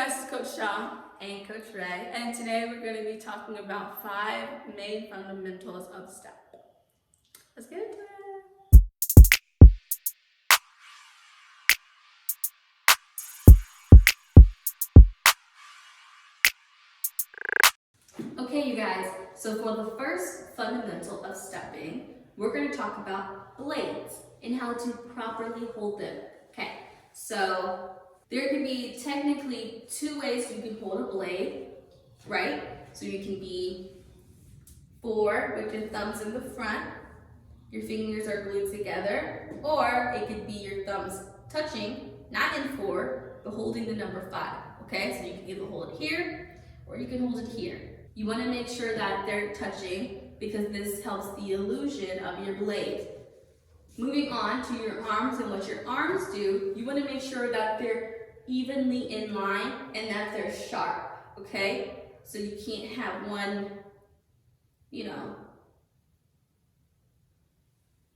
guys, it's Coach Sha and Coach Ray, and today we're going to be talking about 5 main fundamentals of step. Let's get into it. Okay, you guys, so for the first fundamental of stepping, we're going to talk about blades and how to properly hold them. Okay, so there can be technically 2 ways you can hold a blade, right? So you can be 4 with your thumbs in the front, your fingers are glued together, or it could be your thumbs touching, not in 4, but holding the number 5, okay? So you can either hold it here, or you can hold it here. You want to make sure that they're touching because this helps the illusion of your blade. Moving on to your arms and what your arms do, you want to make sure that they're evenly in line and that they're sharp, okay? So you can't have one,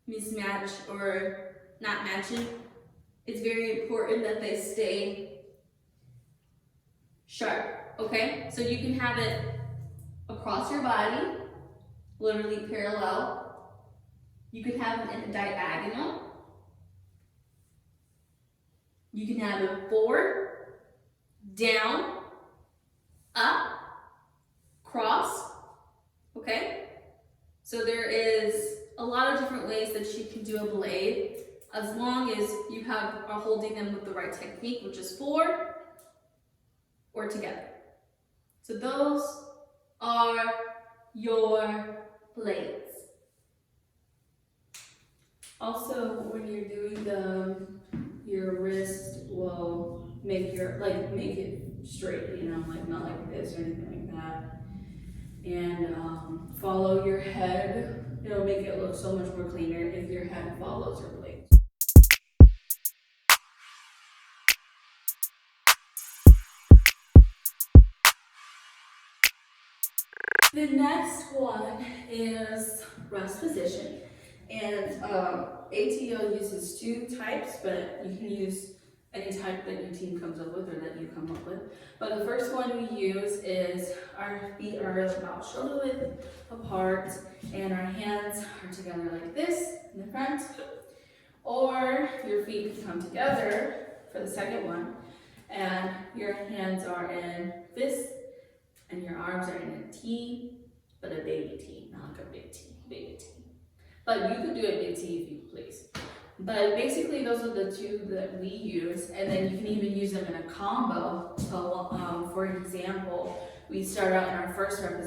mismatch or not matching. It's very important that they stay sharp, okay? So you can have it across your body, literally parallel. You can have it in a diagonal. You can have it forward, down, up, cross, okay? So there is a lot of different ways that you can do a blade as long as you are holding them with the right technique, which is forward or together. So those are your blades. Also, when you're doing your wrist will make it straight, not like this or anything like that. And follow your head. It'll make it look so much more cleaner if your head follows your blades. The next one is rest position. And ATO uses 2 types, but you can use any type that your team comes up with or that you come up with. But the first one we use is our feet are about shoulder width apart and our hands are together like this in the front. Or your feet can come together for the second one and your hands are in this and your arms are in a T, but a baby T, not like a big T, baby T. But you could do a big T if you please. But basically those are the 2 that we use, and then you can even use them in a combo. So for example, we start out in our first rest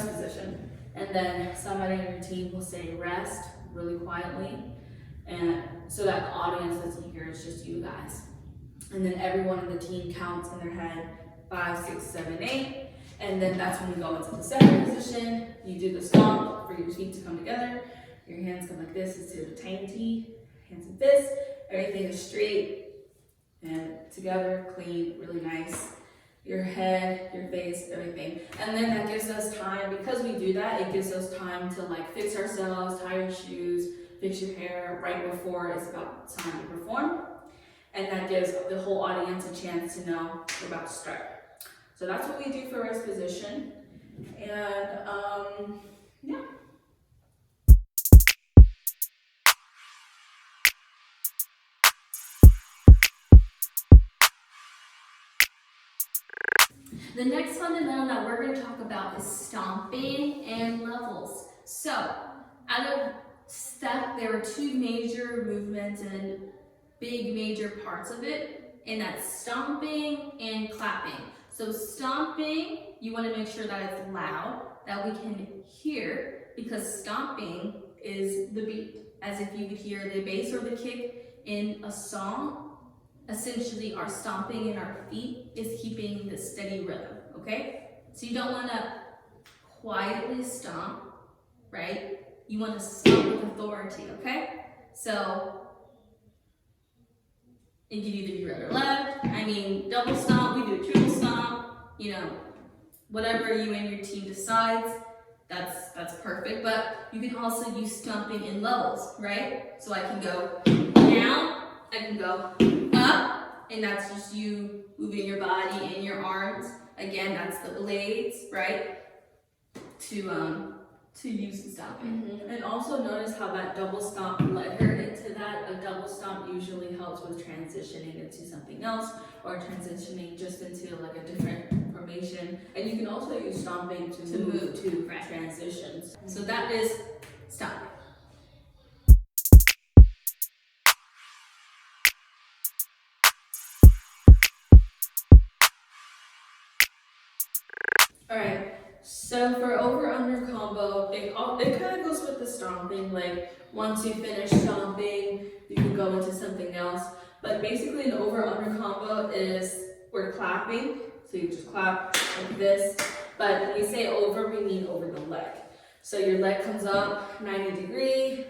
position, and then somebody on your team will say rest really quietly, and so that the audience doesn't hear, it's just you guys. And then everyone on the team counts in their head 5, 6, 7, 8. And then that's when we go into the second position. You do the stomp for your feet to come together. Your hands come like this into the tiny T. Hands like this. Everything is straight and together, clean, really nice. Your head, your face, everything. And then that gives us time, because we do that, it gives us time to fix ourselves, tie your shoes, fix your hair right before it's about time to perform. And that gives the whole audience a chance to know we're about to start. So that's what we do for rest position, and yeah. The next fundamental that we're going to talk about is stomping and levels. So, out of step, there are 2 major movements and big major parts of it, and that's stomping and clapping. So stomping, you want to make sure that it's loud, that we can hear, because stomping is the beat, as if you could hear the bass or the kick in a song. Essentially, our stomping in our feet is keeping the steady rhythm, okay? So you don't want to quietly stomp, right? You want to stomp with authority, okay? So it could either be right or left. Double stomp, we do a triple stomp, whatever you and your team decides, that's perfect. But you can also use stomping in levels, right? So I can go down, I can go up, and and that's just you moving your body and your arms. Again, that's the blades, right? To use in stomping. And also notice how that double stomp led her into that. A double stomp usually helps with transitioning into something else or transitioning just into like a different formation. And you can also use stomping to move to transitions. So that is stomping. Alright, so for over-under combo, it kind of goes with the stomping. Like, once you finish stomping, you can go into something else. But basically, an over-under combo is we're clapping. So you just clap like this. But when we say over, we mean over the leg. So your leg comes up 90 degree,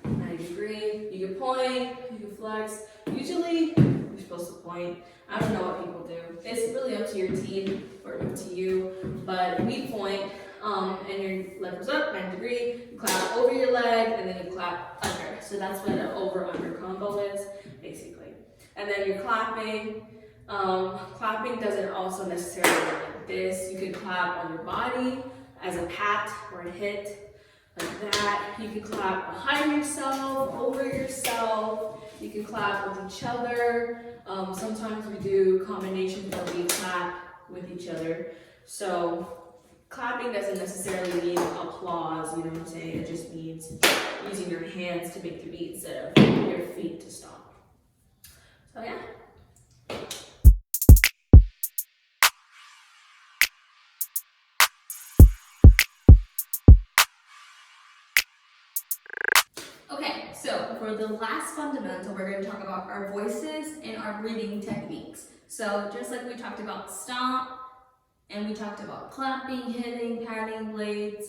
90 degree. You can point, you can flex. Usually, you're supposed to point. I don't know what people do. It's really up to your team or up to you. But we point, and your leg goes up 90 degree. You clap over your leg, and then you clap under. So that's what an over-under combo is, basically. And then you're clapping. Clapping doesn't also necessarily look like this. You can clap on your body as a pat or a hit, like that. You can clap behind yourself, over yourself. You can clap with each other. Sometimes we do combinations where we clap with each other. So clapping doesn't necessarily mean applause, you know what I'm saying? It just means using your hands to make the beat instead of your feet to stomp. So yeah. Okay, so for the last fundamental, we're going to talk about our voices and our breathing techniques. So just like we talked about stomp, and we talked about clapping, hitting, patting blades,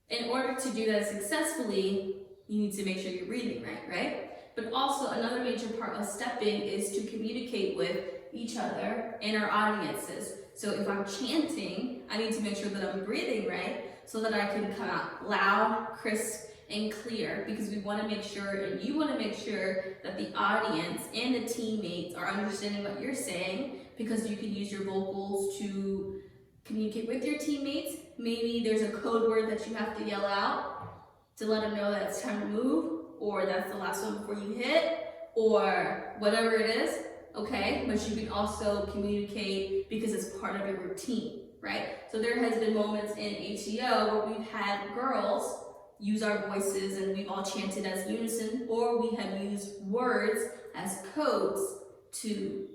in order to do that successfully, you need to make sure you're breathing right? But also another major part of stepping is to communicate with each other and our audiences. So if I'm chanting, I need to make sure that I'm breathing right so that I can come out loud, crisp, and clear, because we want to make sure, and you want to make sure, that the audience and the teammates are understanding what you're saying, because you can use your vocals to communicate with your teammates. Maybe there's a code word that you have to yell out to let them know that it's time to move, or that's the last one before you hit, or whatever it is, okay? But you can also communicate because it's part of your routine, right? So there has been moments in ATO where we've had girls use our voices and we've all chanted as unison, or we have used words as codes to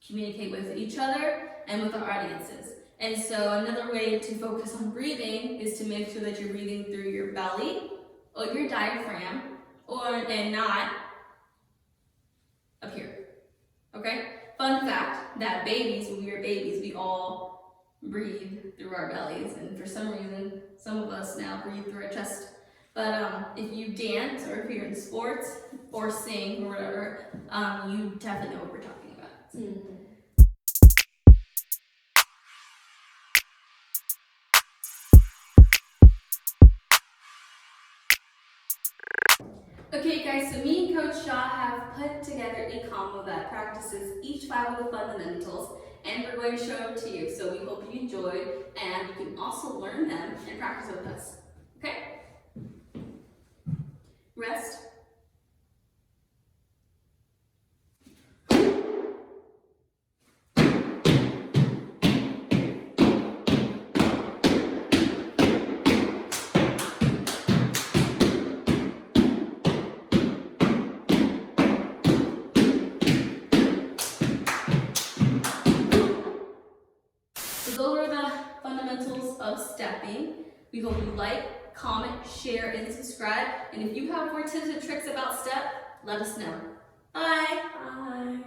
communicate with each other and with our audiences. And so another way to focus on breathing is to make sure that you're breathing through your belly or your diaphragm, and not up here, okay? Fun fact, that babies, when we were babies, we all breathe through our bellies, and for some reason, some of us now breathe through our chest. But if you dance, or if you're in sports, or sing, or whatever, you definitely know what we're talking about. Mm-hmm. Okay guys, so me and Coach Sha have put together a combo that practices each 5 of the fundamentals, and we're going to show them to you. So we hope you enjoyed, and you can also learn them and practice with us. Okay? Rest. Those are the fundamentals of stepping. We hope you like, comment, share, and subscribe. And if you have more tips and tricks about step, let us know. Bye. Bye.